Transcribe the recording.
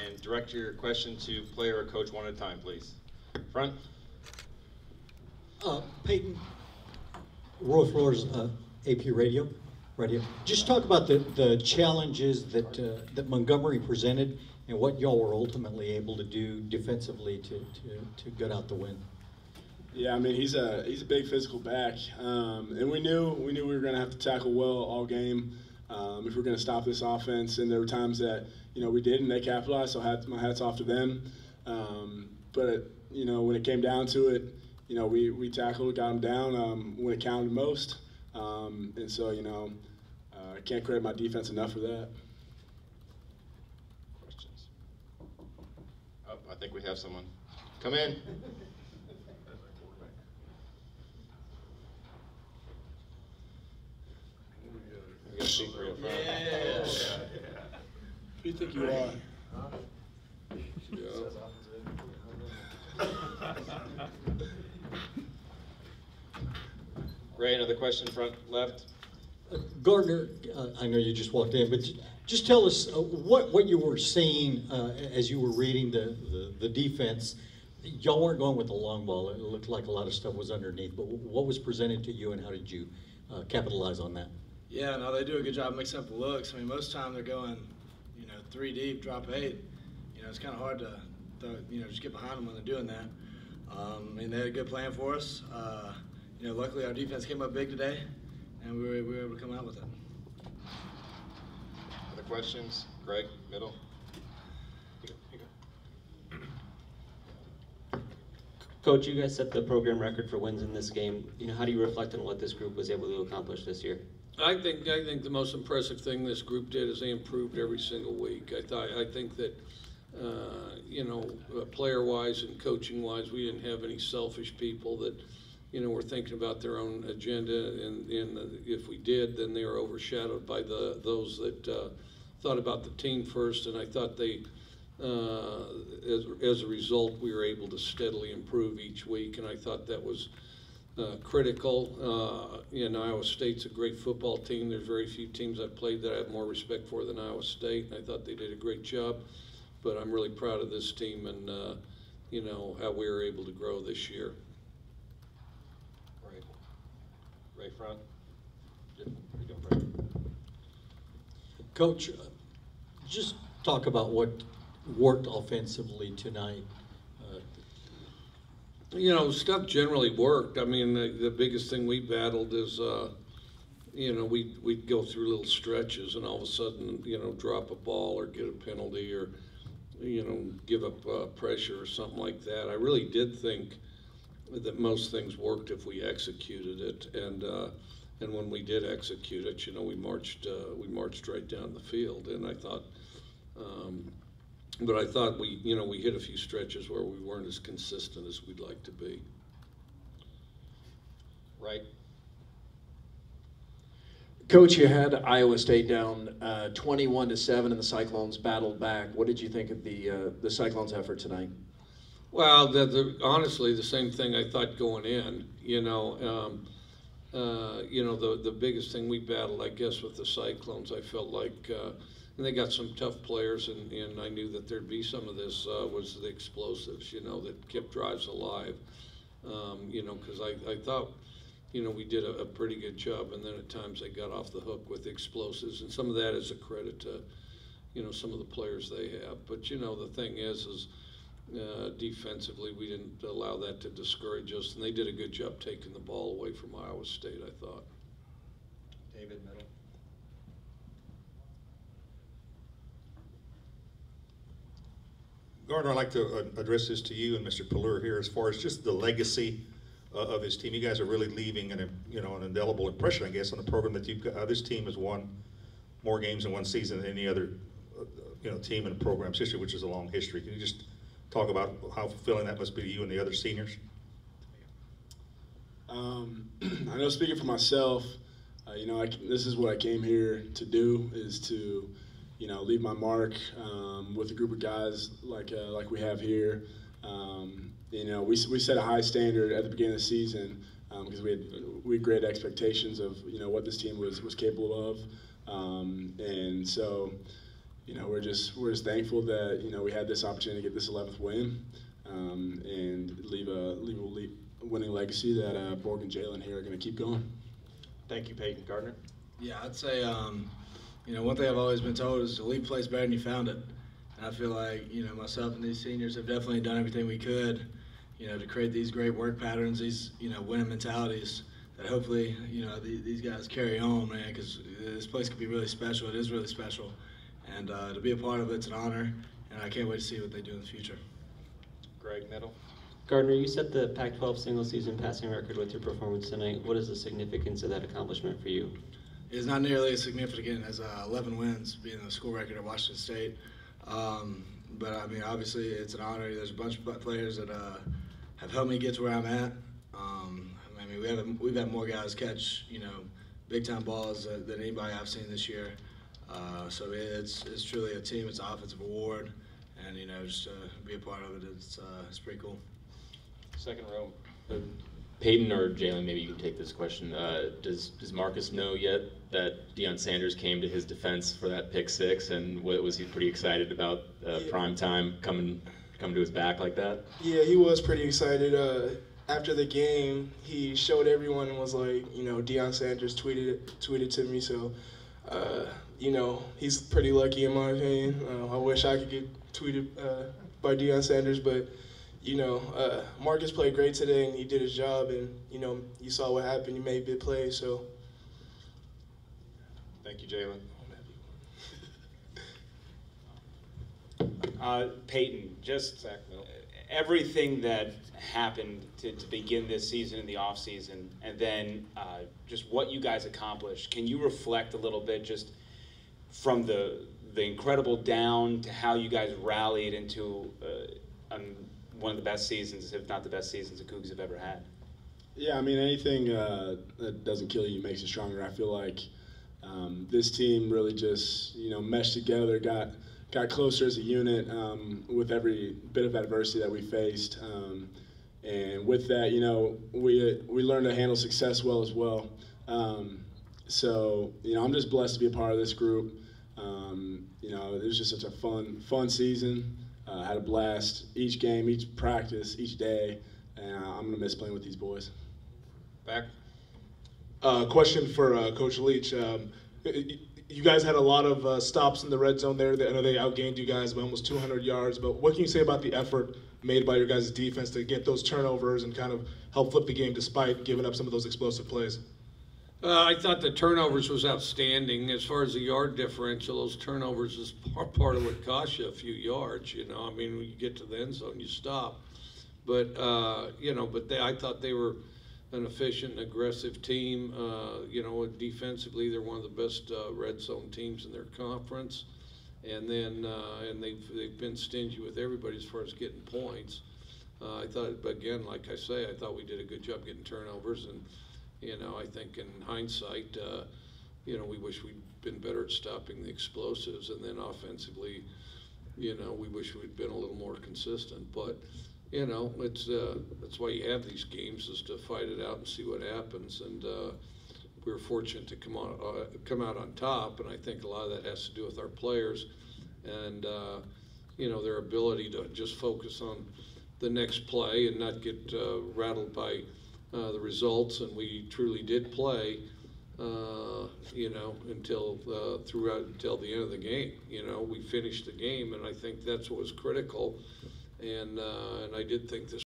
And direct your question to player or coach one at a time, please. Front. Peyton, Roy Flores, AP Radio. Just talk about the challenges that Montgomery presented and what y'all were ultimately able to do defensively to gut out the win. Yeah, I mean he's a big physical back, and we knew we were going to have to tackle well all game if we were going to stop this offense. And there were times that we did, and they capitalized. So my hats off to them. But when it came down to it, we tackled, got them down when it counted most, and so I can't credit my defense enough for that. Questions? Oh, I think we have someone. Come in. We got a seat for you up front. Yeah. Who do you think you are? Ray, another question, front left. Gardner, I know you just walked in, but just tell us what you were seeing as you were reading the defense. Y'all weren't going with the long ball. It looked like a lot of stuff was underneath, but what was presented to you and how did you capitalize on that? Yeah, no, they do a good job mixing up the looks. I mean, most of the time they're going, 3 deep, drop 8. It's kind of hard to, just get behind them when they're doing that. I mean, they had a good plan for us. Luckily our defense came up big today, and we were able to come out with it. Other questions? Greg, middle. Coach, you guys set the program record for wins in this game. How do you reflect on what this group was able to accomplish this year? I think the most impressive thing this group did is they improved every single week. I think that player-wise and coaching-wise, we didn't have any selfish people that were thinking about their own agenda, and if we did, then they were overshadowed by those that thought about the team first. And I thought they, as a result, we were able to steadily improve each week, and I thought that was critical. Iowa State's a great football team. There's very few teams I've played that I have more respect for than Iowa State, and I thought they did a great job. But I'm really proud of this team and how we were able to grow this year. Ray front. Ray. Coach, just talk about what worked offensively tonight. Stuff generally worked. I mean, the biggest thing we battled is, we'd go through little stretches and all of a sudden, drop a ball or get a penalty or, give up pressure or something like that. I really did think that most things worked if we executed it, and when we did execute it, we marched right down the field, and I thought. But I thought we hit a few stretches where we weren't as consistent as we'd like to be. Right. Coach, you had Iowa State down 21-7, and the Cyclones battled back. What did you think of the Cyclones' effort tonight? Well, honestly, the same thing I thought going in. The biggest thing we battled, I guess, with the Cyclones, I felt like. And they got some tough players, and I knew that there'd be some of this, was the explosives, that kept drives alive. Because I thought, we did a pretty good job, and then at times they got off the hook with explosives, and some of that is a credit to, some of the players they have. But, the thing is defensively, we didn't allow that to discourage us, and they did a good job taking the ball away from Iowa State, I thought. David, middle. Gardner, I'd like to address this to you and Mr. Pelluer here as far as just the legacy of his team. You guys are really leaving an indelible impression, I guess, on the program that you've got. This team has won more games in one season than any other team in the program's history, which is a long history. Can you just talk about how fulfilling that must be to you and the other seniors? I know, speaking for myself, this is what I came here to do, is to leave my mark with a group of guys like we have here. We set a high standard at the beginning of the season because we had great expectations of what this team was capable of, and so we're just thankful that we had this opportunity to get this 11th win and leave a winning legacy that Borg and Jalen here are going to keep going. Thank you, Peyton. Gardner? Yeah, I'd say, one thing I've always been told is the league plays better than you found it. And I feel like, myself and these seniors have definitely done everything we could, to create these great work patterns, these, winning mentalities that hopefully, these guys carry on, man, because this place could be really special. It is really special. And to be a part of it's an honor, and I can't wait to see what they do in the future. Greg, middle? Gardner, you set the Pac-12 single-season passing record with your performance tonight. What is the significance of that accomplishment for you? It's not nearly as significant as 11 wins being the school record at Washington State. But I mean, obviously, it's an honor. There's a bunch of players that have helped me get to where I'm at. I mean, we've had more guys catch, big-time balls than anybody I've seen this year. So it's truly a team. It's an offensive award, and just to be a part of it, it's pretty cool. Second row. Peyton or Jalen, maybe you can take this question. Does Marcus know yet that Deion Sanders came to his defense for that pick six, and was he pretty excited about prime time coming to his back like that? Yeah, he was pretty excited. After the game, he showed everyone and was like, Deion Sanders tweeted to me. So, he's pretty lucky in my opinion. I wish I could get tweeted by Deion Sanders, but. Marcus played great today, and he did his job, and, you saw what happened. He made big plays, so. Thank you, Jalen. Peyton, just everything that happened to begin this season in the offseason, and then just what you guys accomplished. Can you reflect a little bit just from the incredible down to how you guys rallied into one of the best seasons, if not the best seasons the Cougs have ever had? Yeah, I mean, anything that doesn't kill you makes you stronger. I feel like this team really just, meshed together, got closer as a unit with every bit of adversity that we faced. And with that, we learned to handle success well as well. So, I'm just blessed to be a part of this group. It was just such a fun season. Had a blast each game, each practice, each day, and I'm going to miss playing with these boys. Back. Question for Coach Leach. You guys had a lot of stops in the red zone there. I know they outgained you guys by almost 200 yards, but what can you say about the effort made by your guys' defense to get those turnovers and kind of help flip the game despite giving up some of those explosive plays? I thought the turnovers was outstanding. As far as the yard differential, those turnovers is part of what costs you a few yards. I mean, when you get to the end zone, you stop. But I thought they were an efficient and aggressive team. Defensively, they're one of the best red zone teams in their conference. And then and they've been stingy with everybody as far as getting points. I thought, again, like I say, I thought we did a good job getting turnovers. And I think in hindsight, we wish we'd been better at stopping the explosives, and then offensively, we wish we'd been a little more consistent. But, it's that's why you have these games, is to fight it out and see what happens. And we were fortunate to come out on top, and I think a lot of that has to do with our players and their ability to just focus on the next play and not get rattled by the results. And we truly did play, until the end of the game. We finished the game, and I think that's what was critical. And I did think this